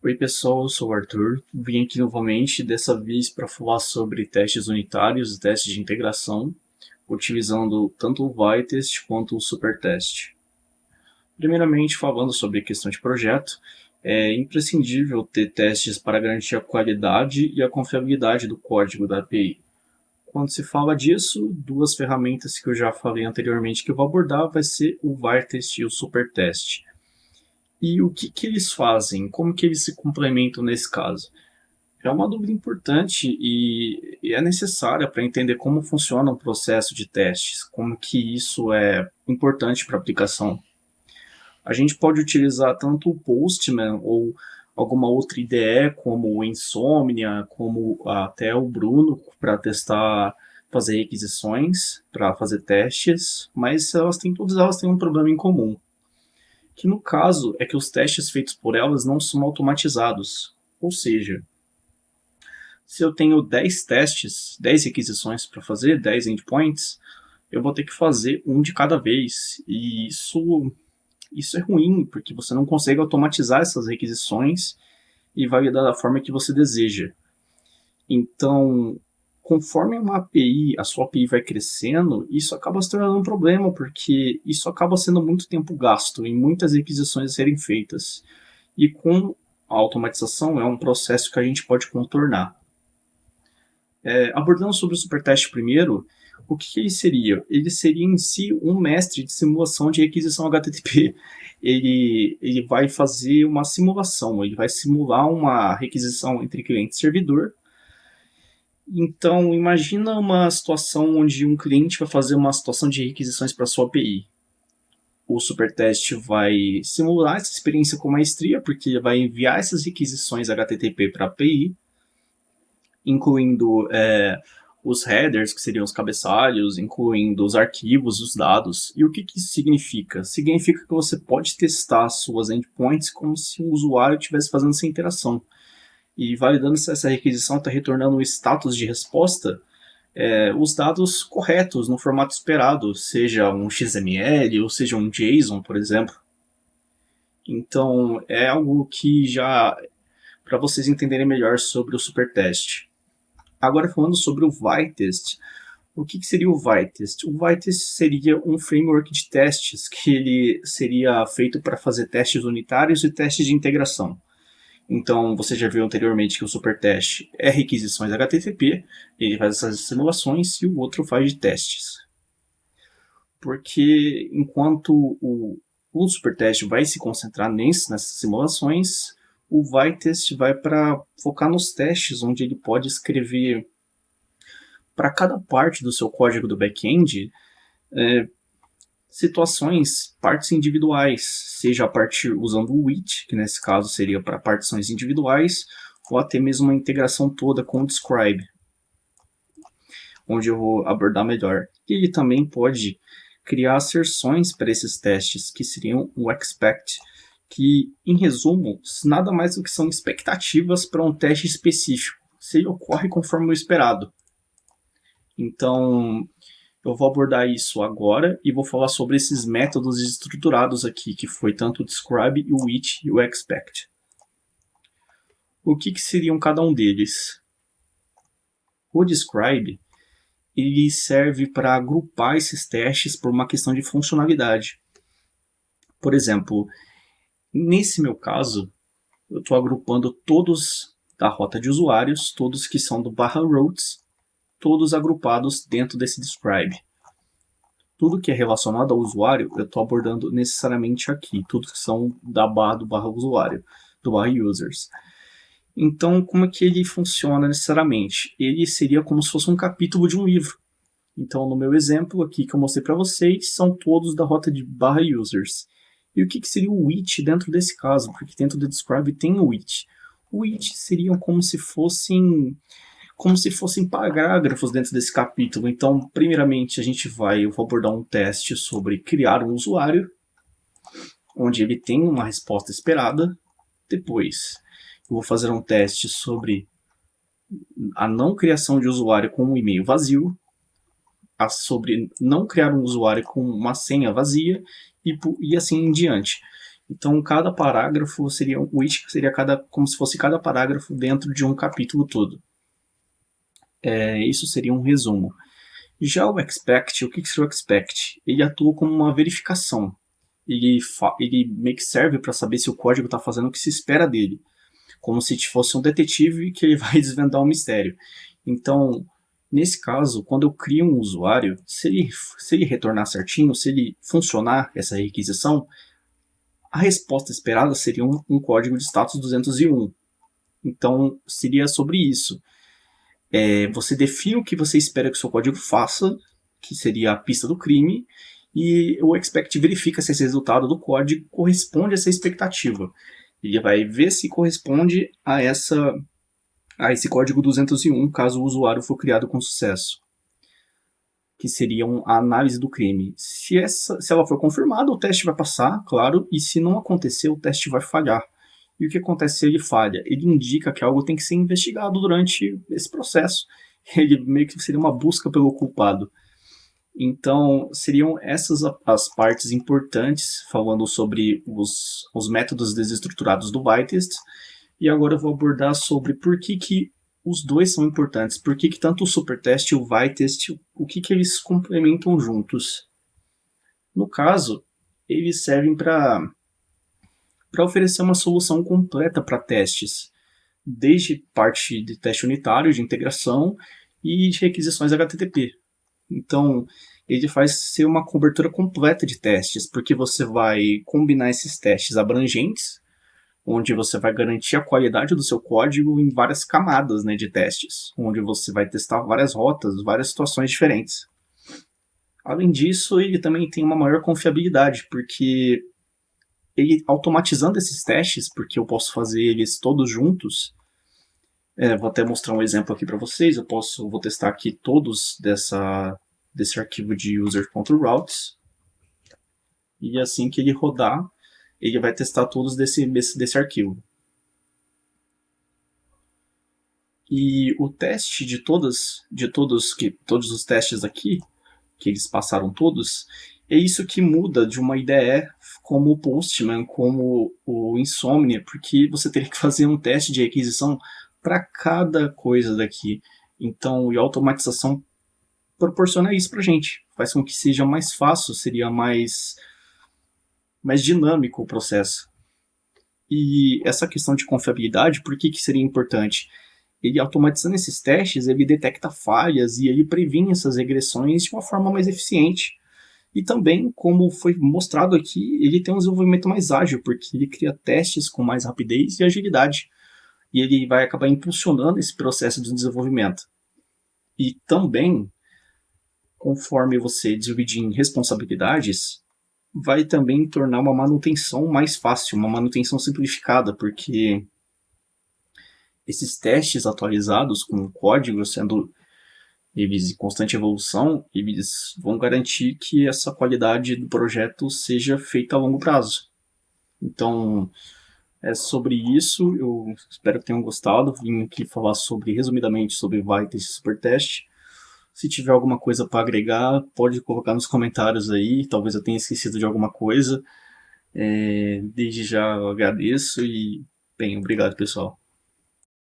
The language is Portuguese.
Oi pessoal, eu sou o Arthur, vim aqui novamente, dessa vez para falar sobre testes unitários e testes de integração, utilizando tanto o Vitest quanto o Supertest. Primeiramente, falando sobre a questão de projeto, é imprescindível ter testes para garantir a qualidade e a confiabilidade do código da API. Quando se fala disso, duas ferramentas que eu já falei anteriormente que eu vou abordar vai ser o Vitest e o Supertest. E o que eles fazem? Como que eles se complementam nesse caso? É uma dúvida importante e é necessária para entender como funciona o processo de testes, como que isso é importante para a aplicação. A gente pode utilizar tanto o Postman ou alguma outra IDE, como o Insomnia, como até o Bruno, para testar, fazer requisições, para fazer testes, mas todas elas têm um problema em comum, que no caso é que os testes feitos por elas não são automatizados. Ou seja, se eu tenho 10 testes, 10 requisições para fazer, 10 endpoints, eu vou ter que fazer um de cada vez. E isso é ruim, porque você não consegue automatizar essas requisições e validar da forma que você deseja. Então, conforme a sua API vai crescendo, isso acaba se tornando um problema, porque isso acaba sendo muito tempo gasto em muitas requisições a serem feitas. E com a automatização é um processo que a gente pode contornar. Abordando sobre o Supertest primeiro, o que ele seria? Ele seria em si um mestre de simulação de requisição HTTP. Ele vai fazer uma simulação, ele vai simular uma requisição entre cliente e servidor. Então, imagina uma situação onde um cliente vai fazer uma situação de requisições para sua API. O Supertest vai simular essa experiência com maestria, porque ele vai enviar essas requisições HTTP para a API, incluindo os headers, que seriam os cabeçalhos, incluindo os arquivos, os dados. E o que isso significa? Significa que você pode testar suas endpoints como se o usuário estivesse fazendo essa interação. E validando se essa requisição está retornando o status de resposta, os dados corretos no formato esperado, seja um XML ou seja um JSON, por exemplo. Então, é algo que já, para vocês entenderem melhor sobre o Supertest. Agora, falando sobre o Vitest, o que seria o Vitest? O Vitest seria um framework de testes que ele seria feito para fazer testes unitários e testes de integração. Então, você já viu anteriormente que o Supertest é requisições HTTP, ele faz essas simulações e o outro faz de testes. Porque enquanto o Supertest vai se concentrar nessas simulações, o Vitest vai para focar nos testes, onde ele pode escrever para cada parte do seu código do back-end situações, partes individuais, seja a partir usando o with, que nesse caso seria para partições individuais, ou até mesmo uma integração toda com o describe, onde eu vou abordar melhor. E ele também pode criar asserções para esses testes, que seriam o expect, que, em resumo, nada mais do que são expectativas para um teste específico, se ele ocorre conforme o esperado. Então, eu vou abordar isso agora e vou falar sobre esses métodos estruturados aqui, que foi tanto o describe, o with e o expect. O que seriam cada um deles? O describe, ele serve para agrupar esses testes por uma questão de funcionalidade. Por exemplo, nesse meu caso, eu estou agrupando todos da rota de usuários, todos que são do /routes, todos agrupados dentro desse describe. Tudo que é relacionado ao usuário, eu estou abordando necessariamente aqui, tudo que são da barra do /usuário, do /users. Então, como é que ele funciona necessariamente? Ele seria como se fosse um capítulo de um livro. Então, no meu exemplo aqui que eu mostrei para vocês, são todos da rota de /users. E o que seria o with dentro desse caso? Porque dentro do describe tem o with. O with seriam como se fossem parágrafos dentro desse capítulo. Então, primeiramente, eu vou abordar um teste sobre criar um usuário, onde ele tem uma resposta esperada. Depois, eu vou fazer um teste sobre a não criação de usuário com um e-mail vazio, sobre não criar um usuário com uma senha vazia, e assim em diante. Então, cada parágrafo seria o it seria como se fosse cada parágrafo dentro de um capítulo todo. Isso seria um resumo. Já o expect, o que seria o expect? Ele atua como uma verificação. Ele meio que serve para saber se o código está fazendo o que se espera dele, como se fosse um detetive que ele vai desvendar um mistério. Então, nesse caso, quando eu crio um usuário, se ele retornar certinho, se ele funcionar essa requisição, a resposta esperada seria um código de status 201. Então, seria sobre isso. Você define o que você espera que o seu código faça, que seria a pista do crime, e o expect verifica se esse resultado do código corresponde a essa expectativa. Ele vai ver se corresponde a esse código 201, caso o usuário for criado com sucesso, que seria a análise do crime. Se ela for confirmada, o teste vai passar, claro, e se não acontecer, o teste vai falhar. E o que acontece se ele falha? Ele indica que algo tem que ser investigado durante esse processo. Ele meio que seria uma busca pelo culpado. Então, seriam essas as partes importantes, falando sobre os métodos desestruturados do Vitest. E agora eu vou abordar sobre por que os dois são importantes. Por que tanto o Supertest e o Vitest, o que eles complementam juntos. No caso, eles servem para oferecer uma solução completa para testes, desde parte de teste unitário, de integração e de requisições HTTP. Então, ele faz ser uma cobertura completa de testes, porque você vai combinar esses testes abrangentes, onde você vai garantir a qualidade do seu código em várias camadas, né, de testes, onde você vai testar várias rotas, várias situações diferentes. Além disso, ele também tem uma maior confiabilidade, porque ele automatizando esses testes, porque eu posso fazer eles todos juntos. Vou até mostrar um exemplo aqui para vocês. Vou testar aqui todos desse arquivo de user.routes. E assim que ele rodar, ele vai testar todos desse arquivo. E o teste de todos os testes aqui, que eles passaram todos, é isso que muda de uma IDE como o Postman, como o Insomnia, porque você teria que fazer um teste de requisição para cada coisa daqui. Então, a automatização proporciona isso para a gente. Faz com que seja mais fácil, seria mais dinâmico o processo. E essa questão de confiabilidade, por que seria importante? Ele automatizando esses testes, ele detecta falhas e ele previne essas regressões de uma forma mais eficiente. E também, como foi mostrado aqui, ele tem um desenvolvimento mais ágil, porque ele cria testes com mais rapidez e agilidade. E ele vai acabar impulsionando esse processo de desenvolvimento. E também, conforme você dividir em responsabilidades, vai também tornar uma manutenção mais fácil, uma manutenção simplificada, porque esses testes atualizados com o código sendo eles em constante evolução, eles vão garantir que essa qualidade do projeto seja feita a longo prazo. Então, é sobre isso. Eu espero que tenham gostado. Vim aqui falar resumidamente sobre Vitest e Supertest. Se tiver alguma coisa para agregar, pode colocar nos comentários aí. Talvez eu tenha esquecido de alguma coisa. Desde já eu agradeço e, bem, obrigado, pessoal.